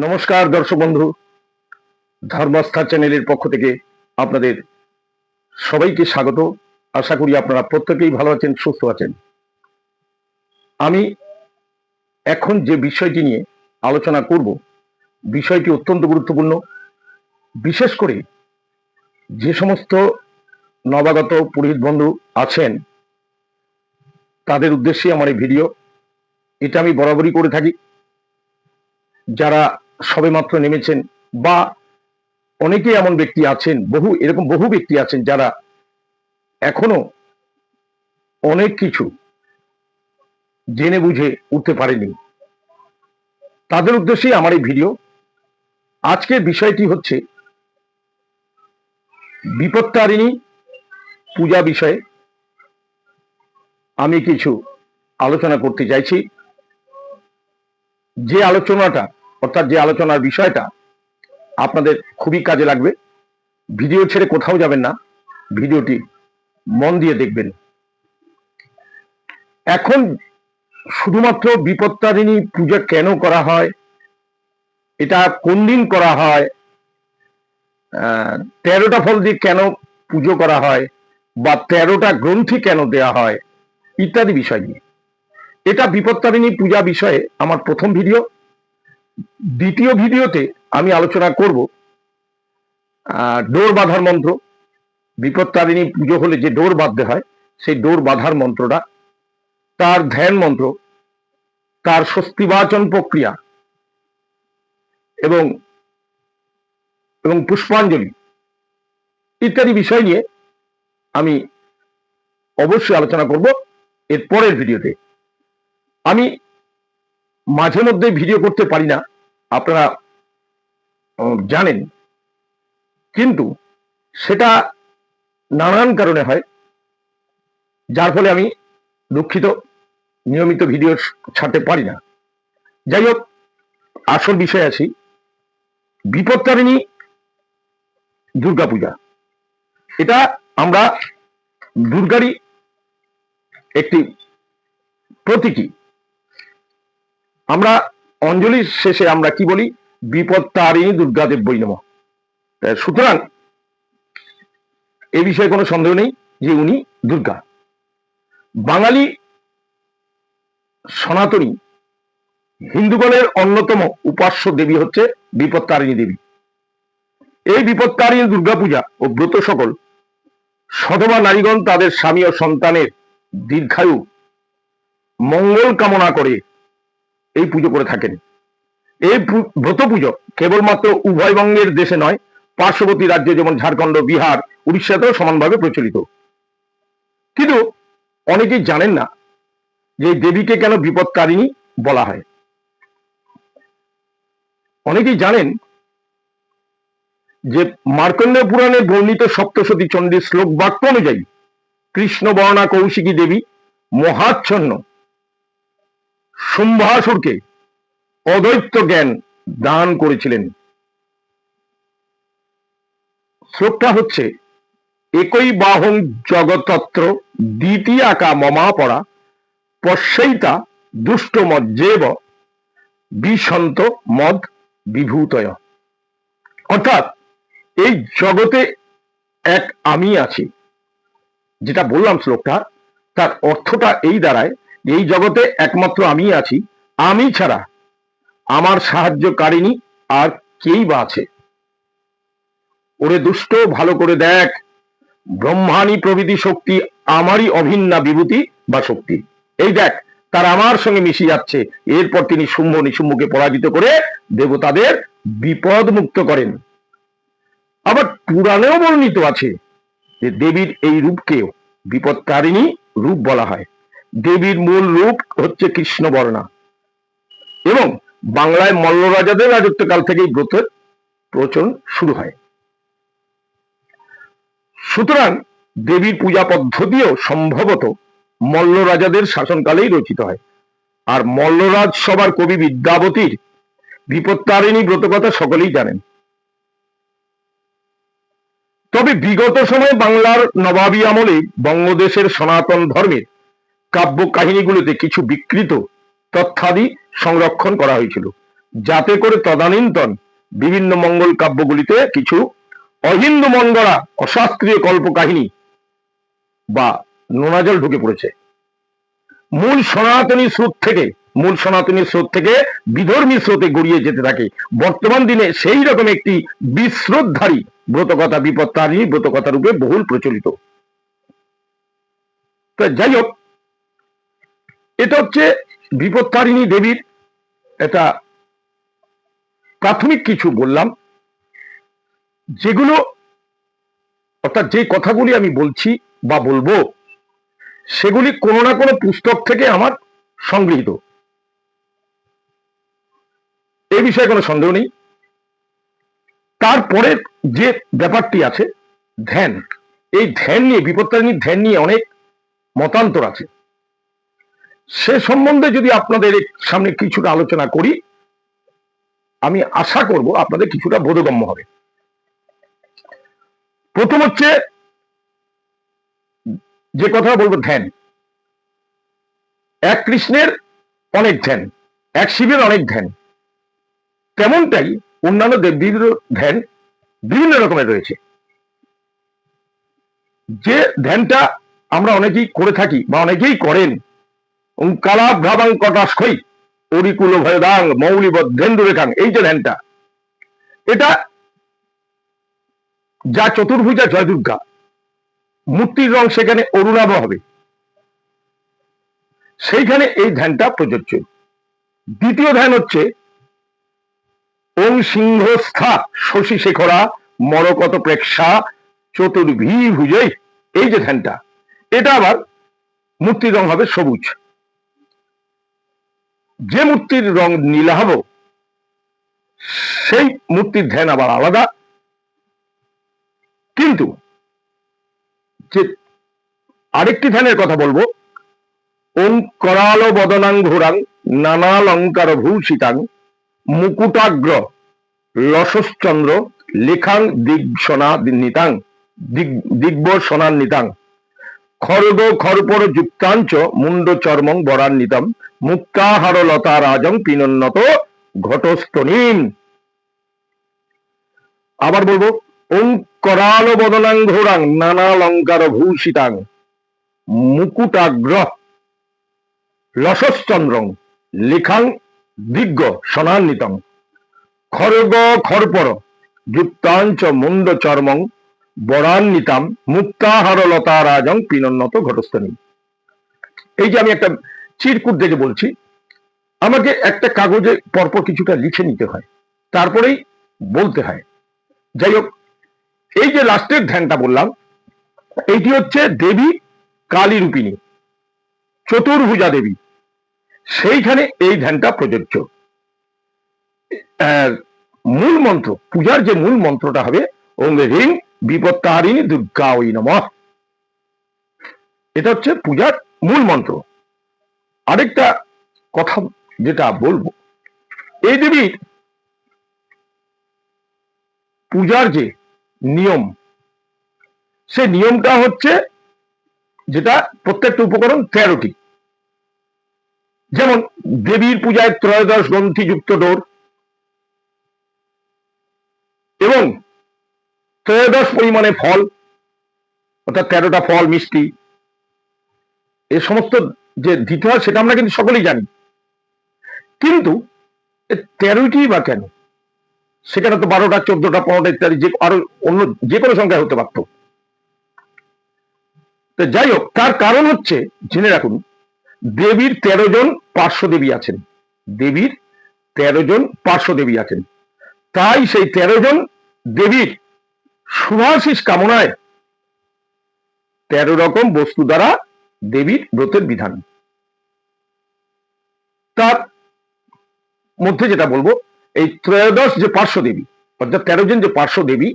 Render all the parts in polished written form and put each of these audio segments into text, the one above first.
নমস্কার দর্শক বন্ধু, ধর্মস্থা চ্যানেলের পক্ষ থেকে আপনাদের সবাইকে স্বাগত। আশা করি আপনারা প্রত্যেকেই ভালো আছেন, সুস্থ আছেন। আমি এখন যে বিষয়টি নিয়ে আলোচনা করব, বিষয়টি অত্যন্ত গুরুত্বপূর্ণ। বিশেষ করে যে সমস্ত নবাগত পুরোহিত বন্ধু আছেন তাদের উদ্দেশ্যে আমার এই ভিডিও। এটা আমি বরাবরই করে থাকি। যারা সবেমাত্র নেমেছেন বা অনেকে এমন ব্যক্তি আছেন, বহু ব্যক্তি আছেন যারা এখনো অনেক কিছু জেনে বুঝে উঠতে পারেনি, তাদের উদ্দেশ্যেই আমার এই ভিডিও। আজকের বিষয়টি হচ্ছে বিপত্তারিণী পূজা বিষয়ে আমি কিছু আলোচনা করতে চাইছি। যে আলোচনার বিষয়টা আপনাদের খুবই কাজে লাগবে। ভিডিও ছেড়ে কোথাও যাবেন না, ভিডিওটি মন দিয়ে দেখবেন। এখন শুধুমাত্র বিপত্তারিণী পূজা কেন করা হয়, এটা কোন দিন করা হয়, 13টা ফল দিয়ে কেন পুজো করা হয়, বা 13টা গ্রন্থি কেন দেয়া হয়, ইত্যাদি বিষয় নিয়ে। এটা বিপত্তারিণী পূজা বিষয়ে আমার প্রথম ভিডিও। দ্বিতীয় ভিডিওতে আমি আলোচনা করব ডোর বাঁধার মন্ত্র। বিপত্তারিণী পুজো হলে যে ডোর বাঁধতে হয়, সেই ডোর বাঁধার মন্ত্রটা, তার ধ্যান মন্ত্র, তার স্বস্তিবাচন প্রক্রিয়া এবং পুষ্পাঞ্জলি ইত্যাদি বিষয় নিয়ে আমি অবশ্যই আলোচনা করব এর পরের ভিডিওতে। আমি মাঝে মধ্যে ভিডিও করতে পারি না, আপনারা জানেন, কিন্তু সেটা নানান কারণে হয়, যার ফলে আমি দুঃখিত, নিয়মিত ভিডিও ছাড়তে পারি না। যাই হোক, আসল বিষয় আছি। বিপত্তারিণী দুর্গাপূজা, এটা আমরা দুর্গারই একটি প্রতীকী। আমরা অঞ্জলির শেষে আমরা কি বলি? বিপত্তারিণী দুর্গাদেব্যই নমঃ। সুতরাং এই বিষয়ে কোনো সন্দেহ নেই যে উনি দুর্গা। বাঙালি সনাতনী হিন্দুগণের অন্যতম উপাস্য দেবী হচ্ছে বিপত্তারিণী দেবী। এই বিপত্তারিণী দুর্গাপূজা ও ব্রত সকল সধবা নারীগণ তাদের স্বামী ও সন্তানের দীর্ঘায়ু মঙ্গল কামনা করে এই পুজো করে থাকেন। এই ব্রত পুজো কেবলমাত্র উভয়বঙ্গের দেশে নয়, পার্শ্ববর্তী রাজ্যে যেমন ঝাড়খণ্ড, বিহার, উড়িষ্যাতেও সমানভাবে প্রচলিত। কিন্তু অনেকেই জানেন না যে দেবীকে কেন বিপত্তারিণী বলা হয়। অনেকেই জানেন যে মার্কণ্ডেয় পুরাণে বর্ণিত সপ্তশতী চণ্ডীর শ্লোক বাক্য অনুযায়ী কৃষ্ণ বর্ণা কৌশিকী দেবী মহাচ্ছন্ন শুম্ভাসুরকে অদ্বৈত জ্ঞান দান করেছিলেন। শ্লোকটা হচ্ছে, একই বাহং জগতত্র দ্বিতীয়াকা মমা পড়া পশ্যৈতা দুষ্ট মজ্জেব বিশন্ত মদ বিভূতয়। অর্থাৎ এই জগতে এক আমি আছি। যেটা বললাম শ্লোকটা, তার অর্থটা এই দাঁড়ায়, এই জগতে একমাত্র আমি আছি, আমি ছাড়া আমার সাহায্যকারিনী আর কেই বা আছে? ওরে দুষ্ট, ভালো করে দেখ, ব্রহ্মাণী প্রভৃতি শক্তি আমারই অভিন্না বিভূতি বা শক্তি। এই দেখ, তার আমার সঙ্গে মিশে যাচ্ছে। এরপর তিনি শুম্ভ নিশুম্ভকে পরাজিত করে দেবতাদের বিপদ মুক্ত করেন। আবার পুরাণেও বর্ণিত আছে যে দেবীর এই রূপকেও বিপত্তারিণী রূপ বলা হয়। দেবীর মূল রূপ হচ্ছে কৃষ্ণবর্ণা এবং বাংলায় মল্ল রাজাদের রাজত্বকাল থেকেই ব্রতের প্রচলন শুরু হয়। সুতরাং দেবীর পূজা পদ্ধতিও সম্ভবত মল্ল রাজাদের শাসনকালেই রচিত হয়। আর মল্লরাজ সভার কবি বিদ্যাবতীর বিপত্তারিণী ব্রত কথা সকলেই জানেন। তবে বিগত সময়ে বাংলার নবাবী আমলে বঙ্গদেশের সনাতন ধর্মের কাব্য কাহিনীগুলোতে কিছু বিকৃত তথ্যাদি সংরক্ষণ করা হয়েছিল, যাতে করে তদানীন্তন বিভিন্ন মঙ্গল কাব্যগুলিতে কিছু অহিন্দু মঙ্গলা অশাস্ত্রীয় কল্পকাহিনী বা নোনাজল ঢুকে পড়েছে। মূল সনাতনী স্রোত থেকে বিধর্মী স্রোতে গড়িয়ে যেতে থাকে। বর্তমান দিনে সেই রকম একটি বিস্রোতধারী ব্রতকথা বিপত্তারিণী ব্রতকথা রূপে বহুল প্রচলিত। যাই হোক, এটা হচ্ছে বিপত্তারিণী দেবীর এটা প্রাথমিক কিছু বললাম, যেগুলো অর্থাৎ যে কথাগুলি আমি বলছি বা বলবো সেগুলি কোনো না কোনো পুস্তক থেকে আমার সংগৃহীত, এ বিষয়ে কোনো সন্দেহ নেই। তারপরে যে ব্যাপারটি আছে ধ্যান, এই ধ্যান নিয়ে বিপত্তারিণীর ধ্যান নিয়ে অনেক মতান্তর আছে। সে সম্বন্ধে যদি আপনাদের সামনে কিছুটা আলোচনা করি, আমি আশা করব আপনাদের কিছুটা বোধগম্য হবে। প্রথম হচ্ছে যে কথা বলবো ধ্যান। এক কৃষ্ণের অনেক ধ্যান, এক শিবের অনেক ধ্যান, তেমনটাই অন্যান্য দেবদেবীর ধ্যান বিভিন্ন রকমের রয়েছে। যে ধ্যানটা আমরা অনেকেই করে থাকি বা অনেকেই করেন, ওঙ্কারাভ্রাবাং কটাক্ষই অরিকুল ভয়দাং মৌলিবদ্ধেন্দু রেখাং, এই যে ধ্যানটা, এটা যা চতুর্ভুজা জয় দুর্গা, মূর্তির রং সেখানে অরুণাভ হবে, সেইখানে এই ধ্যানটা প্রযোজ্য। দ্বিতীয় ধ্যান হচ্ছে ওং সিংহস্থা শশী শেখরা মরকত প্রেক্ষা চতুর্ভুজৈ, এই যে ধ্যানটা, এটা আবার মূর্তির রং হবে সবুজ। যে মূর্তির রং নীলাভ সেই মূর্তির ধ্যান আবার আলাদা। কিন্তু যে আরেকটি ধ্যানের কথা বলবো, ওং করাল বদনাং ঘোরাং নানালঙ্কার ভূষিতাং মুকুটাগ্র লসশ্চন্দ্র লেখাং দিগ্বসনান্বিতাং দিগ্বসনান্বিতাং খর্গ খর্পর যুক্তাঞ্চ মুন্ড চর্মং বরান্বিতম মুক্তাহার লতা রাজং পিনন্নত ঘটস্থনীম। আবার বলবো, ওং করাল বদনাং ঘোরাং নানালঙ্কার ভূষিতাং মুকুটাগ্র লসশ্চন্দ্রং লেখাং দিগ্গ সনান্বিতং খর্গ খর্পর যুক্তাঞ্চ মুন্ড চর্মং বরান্বিতাম মুক্তাহার লতা রাজং পিনন্নত ঘটস্থনী। এই যে আমি একটা চিরকুট দেখে বলছি, আমাকে একটা কাগজে পরপর কিছুটা লিখে নিতে হয়, তারপরেই বলতে হয়। যাই হোক, এই যে লাস্টের ধ্যানটা বললাম, এইটি হচ্ছে দেবী কালী রূপিণী, চতুর্ভুজা দেবী, সেইখানে এই ধ্যানটা প্রযোজ্য। মূল মন্ত্র, পূজার যে মূল মন্ত্রটা হবে ওং হ্রিং বিপত্তারিণী দুর্গা ওই নমঃ, এটা হচ্ছে পূজার মূল মন্ত্র। আরেকটা কথা যেটা বলবো, এই দেবীর পূজার যে নিয়ম, সে নিয়মটা হচ্ছে যেটা প্রত্যেকটা উপকরণ 13টি। যেমন দেবীর পূজায় 13 গ্রন্থি যুক্ত ডোর এবং 13 পরিমাণে ফল, অর্থাৎ 13টা ফল মিষ্টি, এ সমস্ত যে দিতে হয় সেটা আমরা কিন্তু সকলেই জানি। কিন্তু 13টি বা কেন? সেখানে তো 12টা 14টা 15টা ইত্যাদি যে আরো অন্য যে কোনো সংখ্যা হতে পারত। যাই হোক, তার কারণ হচ্ছে জেনে রাখুন, দেবীর 13 জন পার্শ্ব দেবী আছেন, দেবীর 13 জন পার্শ্ব দেবী আছেন। তাই সেই 13 জন দেবীর শুভাশিস কামনায় 13 রকম বস্তু দ্বারা দেবীর ব্রতের বিধান। তার মধ্যে যেটা বলবো, এই 13 যে পার্শ্ব দেবী, অর্থাৎ 13 জন যে পার্শ্ব দেবী,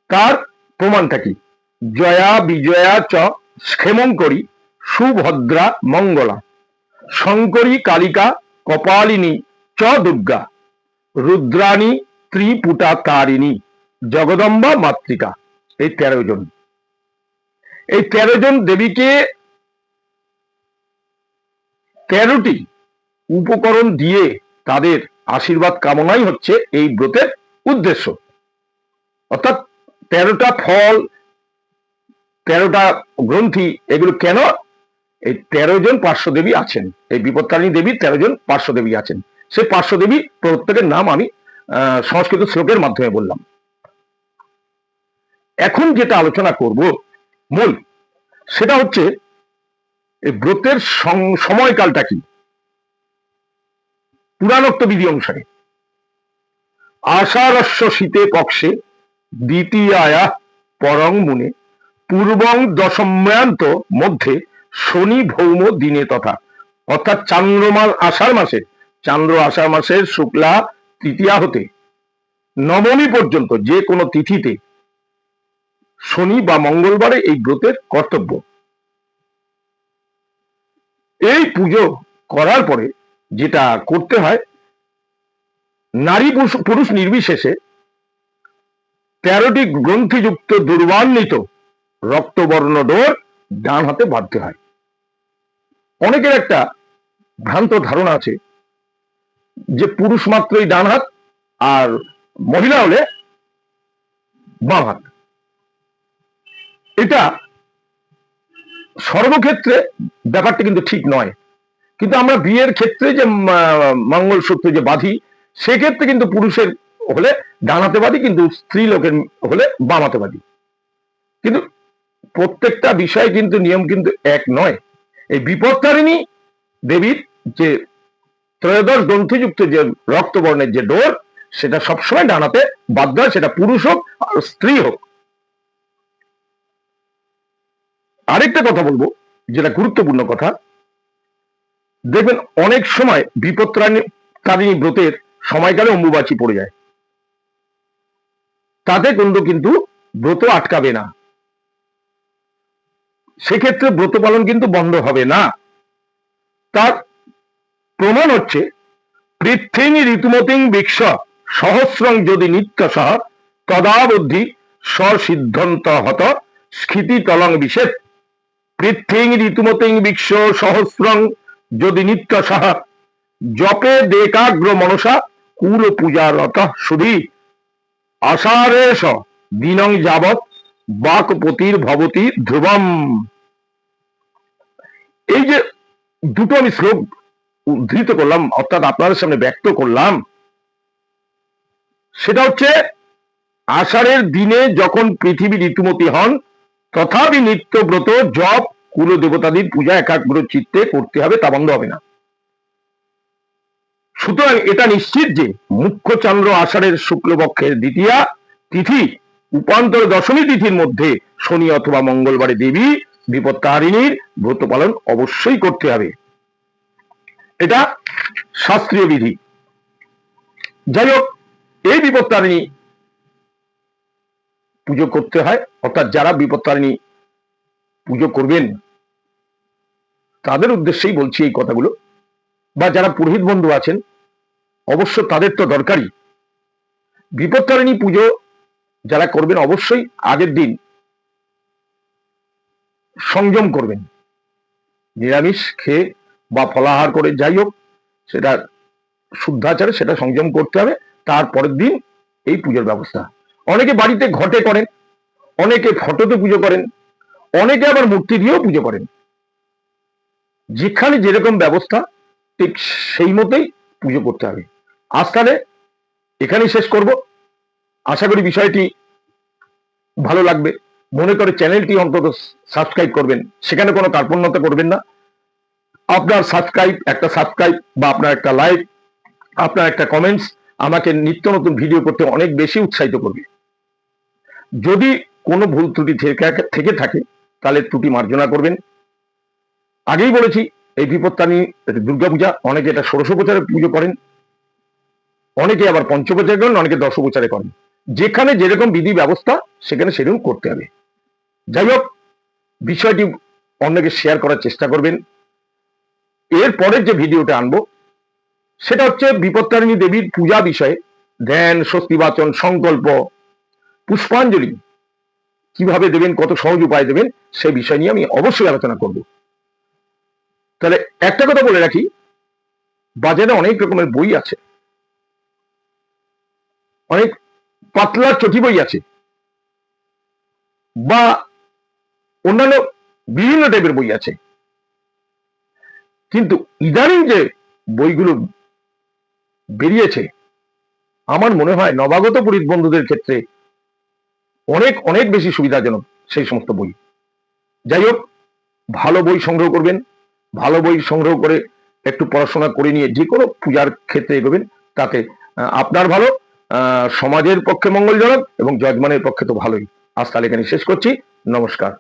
তার প্রমাণটা কি? জয়া বিজয়া চ ক্ষেমঙ্করী সুভদ্রা মঙ্গলা শঙ্করী কালিকা কপালিনী চ দুর্গা রুদ্রাণী ত্রিপুটা তারিণী জগদম্বা মাতৃকা। এই 13 জন, এই 13 জন দেবীকে 13টি উপকরণ দিয়ে তাদের আশীর্বাদ কামনাই হচ্ছে এই ব্রতের উদ্দেশ্য। অর্থাৎ 13টা ফল, 13টা গ্রন্থি, এগুলো কেন? এই 13 জন পার্শ্বদেবী আছেন, এই বিপত্তারিণী দেবীর 13 জন পার্শ্বদেবী আছেন। সেই পার্শ্বদেবী প্রত্যেকের নাম আমি সংস্কৃত শ্লোকের মাধ্যমে বললাম। এখন যেটা আলোচনা করব মূল, সেটা হচ্ছে এই ব্রতের সময়কালটা কি। পুরাণোক্ত বিধি অনুসারে আষাঢ়স্য শীতে পক্ষে দ্বিতীয়া পরং মুনে পূর্বং দশম্যান্ত মধ্যে শনি ভৌম দিনে তথা, অর্থাৎ চান্দ্র আষাঢ় মাসের শুক্লা তৃতীয়া হতে নবমী পর্যন্ত যে কোনো তিথিতে শনি বা মঙ্গলবারে এই ব্রতের কর্তব্য। এই পুজো করার পরে যেটা করতে হয়, নারী পুরুষ নির্বিশেষে 13টি গ্রন্থিযুক্ত দুর্বান্বিত রক্তবর্ণ ডোর ডান হাতে বাঁধতে হয়। অনেকের একটা ভ্রান্ত ধারণা আছে যে পুরুষ মাত্রই ডান হাত আর মহিলা হলে বাম হাত। এটা সর্বক্ষেত্রে ব্যাপারটা কিন্তু ঠিক নয়। কিন্তু আমরা বিয়ের ক্ষেত্রে যে মঙ্গলসূত্র যে বাঁধি, সেক্ষেত্রে কিন্তু পুরুষের হলে ডান হাতে বাঁধি, কিন্তু স্ত্রী লোকের হলে বাম হাতে বাঁধি। কিন্তু প্রত্যেকটা বিষয় কিন্তু নিয়ম কিন্তু এক নয়। এই বিপত্তারিণী দেবীর যে 13 গ্রন্থিযুক্ত যে রক্তবর্ণের যে ডোর, সেটা সবসময় ডান হাতে বাধ্য হয়, সেটা পুরুষ হোক আর স্ত্রী হোক। আরেকটা কথা বলবো, যেটা গুরুত্বপূর্ণ কথা, দেখবেন অনেক সময় বিপত্তারিণী ব্রতের সময়কালে অম্বুবাচী পড়ে যায়, তাতে কিন্তু ব্রত আটকাবে না, সেক্ষেত্রে ব্রত পালন কিন্তু বন্ধ হবে না। তার প্রমাণ হচ্ছে পৃথ্বী ঋতুমতিং বিক্ষ সহস্রং যদি নিত্য সহ তদাবধি স্বসিদ্ধন্ত হত স্ফীতি তলং বিশেষ। পৃথ্বী ঋতুমতিং বিক্ষ সহস্রং যদি নিত্য সহ জপে দেকাগ্র মনসা কুল পূজারত সুধী আষাঢ়েশ দিনং যাবৎ বাকপতির ভবতী ধ্রুবম। এই যে দুটো আমি শ্লোক উদ্ধৃত করলাম, অর্থাৎ আপনাদের সামনে ব্যক্ত করলাম, সেটা হচ্ছে আষাঢ়ের দিনে যখন পৃথিবী ঋতুমতী হন, তথাপি নিত্যব্রত জপ কুল দেবতাদের পূজা একাগ্র চিত্তে করতে হবে, তা বন্ধ হবে না। সুতরাং এটা নিশ্চিত যে মুখ্য চন্দ্র আষাঢ়ের শুক্লপক্ষের দ্বিতীয়া তিথি উপান্তর দশমী তিথির মধ্যে শনি অথবা মঙ্গলবারে দেবী বিপত্তারিণীর ব্রত পালন অবশ্যই করতে হবে। এটা শাস্ত্রীয় বিধি। যাই হোক, এই বিপত্তারিণী পুজো করতে হয়, অর্থাৎ যারা বিপত্তারিণী পুজো করবেন তাদের উদ্দেশ্যেই বলছি এই কথাগুলো, বা যারা পুরোহিত বন্ধু আছেন অবশ্য তাদের তো দরকারই। বিপত্তারিণী পুজো যারা করবেন অবশ্যই আগের দিন সংযম করবেন, নিরামিষ খেয়ে বা ফলাহার করে, যাই হোক সেটা শুদ্ধাচারে সেটা সংযম করতে হবে। তারপরের দিন এই পুজোর ব্যবস্থা। অনেকে বাড়িতে ঘটে করেন, অনেকে ফটোতে পুজো করেন, অনেকে আবার মূর্তি দিয়েও পুজো করেন। যেখানে যেরকম ব্যবস্থা ঠিক সেই মতোই পুজো করতে হবে। আজ তাহলে এখানেই শেষ করব। আশা করি বিষয়টি ভালো লাগবে। মনে করে চ্যানেলটি অন্তত সাবস্ক্রাইব করবেন, সেখানে কোনো কার্পণ্যতা করবেন না। আপনার একটা সাবস্ক্রাইব বা আপনার একটা লাইক, আপনার একটা কমেন্টস আমাকে নিত্য নতুন ভিডিও করতে অনেক বেশি উৎসাহিত করবে। যদি কোনো ভুল ত্রুটি থেকে থাকে তাহলে ত্রুটি মার্জনা করবেন। আগেই বলেছি, এই বিপত্তারিণী দুর্গাপূজা অনেকে এটা ষোড়শোপচারে পুজো করেন, অনেকে আবার পঞ্চোপচারে করেন, অনেকে দশোপচারে করেন। যেখানে যেরকম বিধি ব্যবস্থা সেখানে সেরকম করতে হবে। যাই হোক, বিষয়টি অন্যকে শেয়ার করার চেষ্টা করবেন। এর পরের যে ভিডিওটা আনবো সেটা হচ্ছে বিপত্তারিণী দেবীর পূজা বিষয়ে ধ্যান, স্বস্তিবাচন, সংকল্প, পুষ্পাঞ্জলি কিভাবে দেবেন, কত সহজ উপায় দেবেন, সেই বিষয় নিয়ে আমি অবশ্যই আলোচনা করব। তাহলে একটা কথা বলে রাখি, বাজারে অনেক রকমের বই আছে, অনেক পাতলা চটি বই আছে, বা অন্যান্য বিভিন্ন টাইপের বই আছে, কিন্তু ইদানিং যে বইগুলো বেরিয়েছে আমার মনে হয় নবাগত পুরোহিত বন্ধুদের ক্ষেত্রে অনেক অনেক বেশি সুবিধাজনক সেই সমস্ত বই। যাই হোক, ভালো বই সংগ্রহ করবেন, ভালো বই সংগ্রহ করে একটু পড়াশোনা করে নিয়ে যে কোনো পূজার ক্ষেত্রে এগোবেন, তাতে আপনার ভালো, সমাজের পক্ষে মঙ্গলজনক এবং যজমানের পক্ষে তো ভালোই। আজ তাহলে এখানে শেষ করছি। নমস্কার।